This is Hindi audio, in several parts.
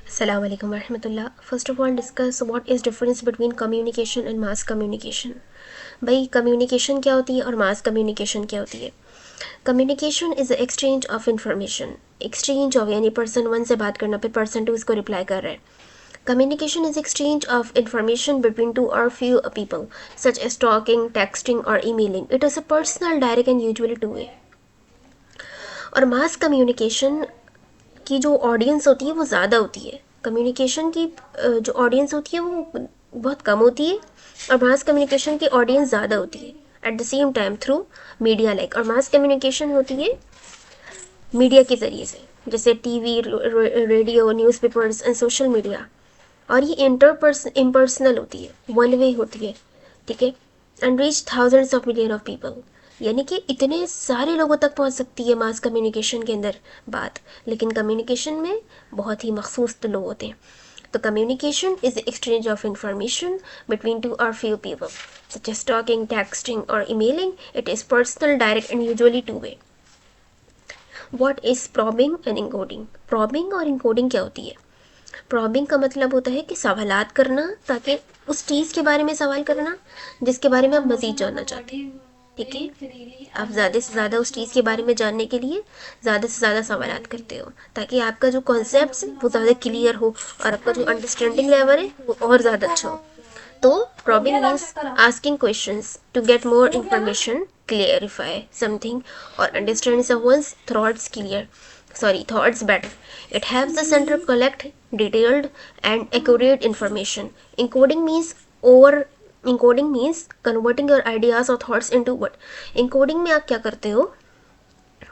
Assalamu alaikum warahmatullah. First of all, discuss what is difference between communication and mass communication. भाई कम्युनिकेशन क्या होती है और मास कम्युनिकेशन क्या होती है? Communication is exchange of information, exchange of यानी पर्सन वन से बात करना फिर पर्सन टू इसको रिप्लाई कर रहा है. Communication is exchange of information between two or few people, such as talking, texting, or emailing. It is a personal, direct, and usually two-way. और मास कम्युनिकेशन की जो ऑडियंस होती है वो ज़्यादा होती है. कम्युनिकेशन की जो ऑडियंस होती है वो बहुत कम होती है और मास कम्युनिकेशन की ऑडियंस ज़्यादा होती है at the same time through media like. और मास कम्युनिकेशन होती है मीडिया के ज़रिए से, जैसे TV, radio, newspapers and social media. और ये इम्पर्सनल होती है, वन वे होती है, ठीक है. And reach thousands of million of people, यानी कि इतने सारे लोगों तक पहुंच सकती है मास कम्युनिकेशन के अंदर बात. लेकिन कम्युनिकेशन में बहुत ही मखसूस लोग होते हैं. तो communication is exchange of information between two और few people, such as talking, texting और emailing. It is personal, direct and usually two way. What is probing and encoding? Probing और इनकोडिंग क्या होती है? प्रॉबिंग का मतलब होता है कि सवालात करना, ताकि उस चीज़ के बारे में सवाल करना जिसके बारे में आप मज़ीद जानना चाहते हैं, ठीक है. आप ज़्यादा से ज़्यादा उस चीज़ के बारे में जानने के लिए ज़्यादा से ज़्यादा सवालात करते हो, ताकि आपका जो कॉन्सेप्ट है वो ज़्यादा क्लियर हो और आपका जो अंडरस्टैंडिंग लेवल है वो और ज़्यादा अच्छा हो. तो probing means asking questions to get more information, clarify something और understand someone's thoughts better. It helps the center collect detailed and accurate information. Encoding means converting your ideas or thoughts into what. Encoding में आप क्या करते हो?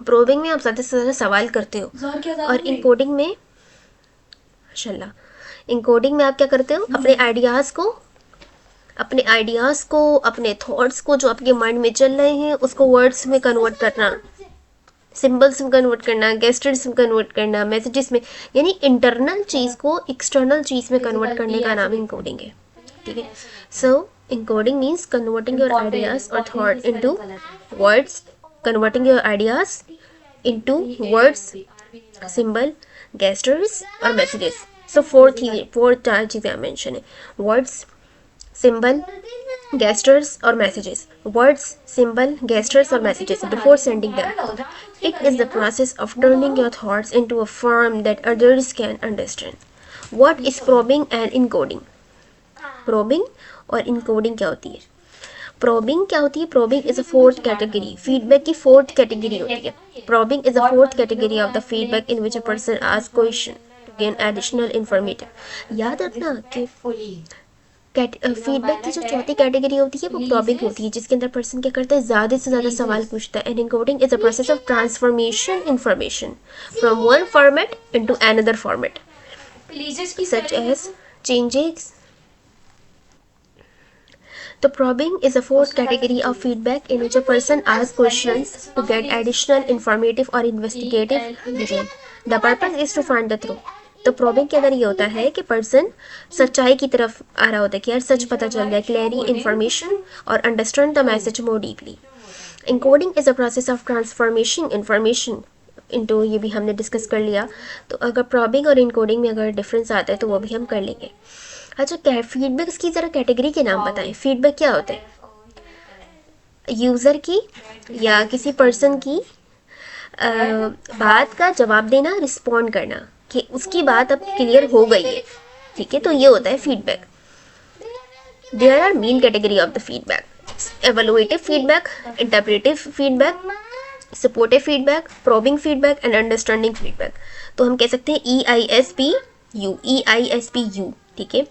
प्रोबिंग में आप ज़्यादा से ज़्यादा सवाल करते हो और इनकोडिंग में आप क्या करते हो? अपने आइडियाज़ को, अपने थॉट्स को जो आपके माइंड में चल रहे हैं उसको वर्ड्स में कन्वर्ट करना, सिंबल्स में कन्वर्ट करना, गेस्टर्स में कन्वर्ट करना, मैसेजेस में, यानी इंटरनल चीज़ को एक्सटर्नल चीज़ में कन्वर्ट करने का नाम इनकोडिंग है, ठीक है. So encoding means converting your ideas और thought into words, symbol, gestures और मैसेजेस. सो फोर चार चीज़ें आप मेंशन है: words, symbol, gestures or messages. Words, symbol, gestures or messages before sending them. It is the process of turning your thoughts into a form that others can understand. What is probing and encoding? Probing और encoding क्या होती है? Probing क्या होती है? Probing is a fourth category. Feedback की fourth category होती है. Probing is a fourth category of the feedback in which a person asks question to gain additional information. याद रखना कि फीडबैक की जो चौथी कैटेगरी होती है वो प्रॉबिंग होती है, जिसके अंदर पर्सन क्या करता है? ज़्यादा से ज़्यादा सवाल पूछता है. And encoding is a process of transformation information from one format into another format, such as changes. तो probing is a fourth category of feedback in which a person asks questions to get additional informative or investigative detail. The purpose is to find the truth. तो प्रॉबिंग के अंदर ये होता है कि पर्सन सच्चाई की तरफ आ रहा होता है कि यार सच पता चल जाए, क्लियरली इंफॉर्मेशन और understand the message more deeply. Encoding is a process of transformation information into, ये भी हमने डिस्कस कर लिया. तो अगर प्रॉबिंग और इनकोडिंग में अगर डिफरेंस आता है तो वो भी हम कर लेंगे. अच्छा, फीडबैक की ज़रा कैटेगरी के नाम बताएं. फीडबैक क्या होता है? यूज़र की या किसी पर्सन की बात का जवाब देना, रिस्पॉन्ड करना कि उसकी बात अब क्लियर हो गई है, ठीक है. तो ये होता है feedback. There are main category of the feedback: evaluative feedback, interpretive feedback, supportive feedback, probing feedback and understanding feedback. तो हम कह सकते हैं EISPU, ठीक है.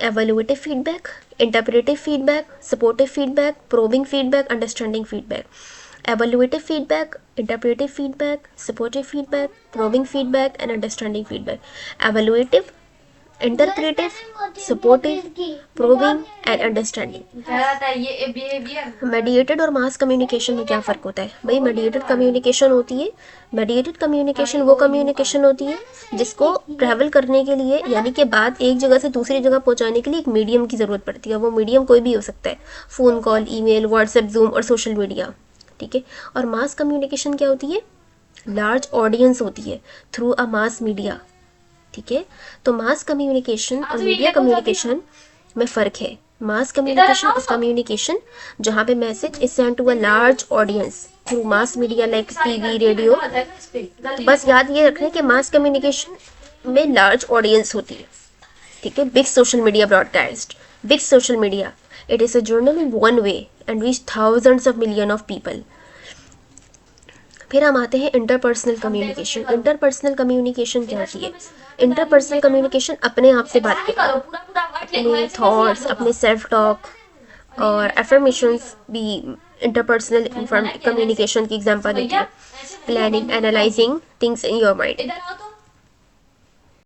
Evaluative feedback, interpretive feedback, supportive feedback, probing feedback, understanding feedback. Evaluative feedback, interpretive feedback, supportive feedback, probing feedback and understanding feedback. Evaluative, interpretive, supportive, probing and understanding. Mediated और मास कम्युनिकेशन में क्या फ़र्क होता है? भाई मेडिएटेड कम्युनिकेशन वो कम्युनिकेशन होती है जिसको ट्रैवल करने के लिए, यानी कि बात एक जगह से दूसरी जगह पहुंचाने के लिए एक मीडियम की ज़रूरत पड़ती है. वो मीडियम कोई भी हो सकता है, phone call, email, WhatsApp, zoom और सोशल मीडिया, ठीक है. और मास कम्युनिकेशन क्या होती है? लार्ज ऑडियंस होती है थ्रू अ मास मीडिया, ठीक है, तो मास कम्युनिकेशन और मीडिया कम्युनिकेशन में फ़र्क है। मास कम्युनिकेशन इज कम्युनिकेशन जहाँ पे message is send to a large audience through mass media like TV, radio. तो बस याद ये रखना है कि मास कम्युनिकेशन में लार्ज ऑडियंस होती है, ठीक है। Big social media broadcast, big social media, it is a journal in one way and reach thousands of million of people. फिर हम आते हैं इंटरपर्सनल कम्युनिकेशन। इंटरपर्सनल कम्युनिकेशन क्या होती है? इंटरपर्सनल कम्युनिकेशन अपने आप से बात करना, अपने थॉट्स, अपने सेल्फ टॉक और एफर्मेशंस भी इंटरपर्सनल कम्युनिकेशन की एग्जांपल होती है। Planning, analysing things in your mind.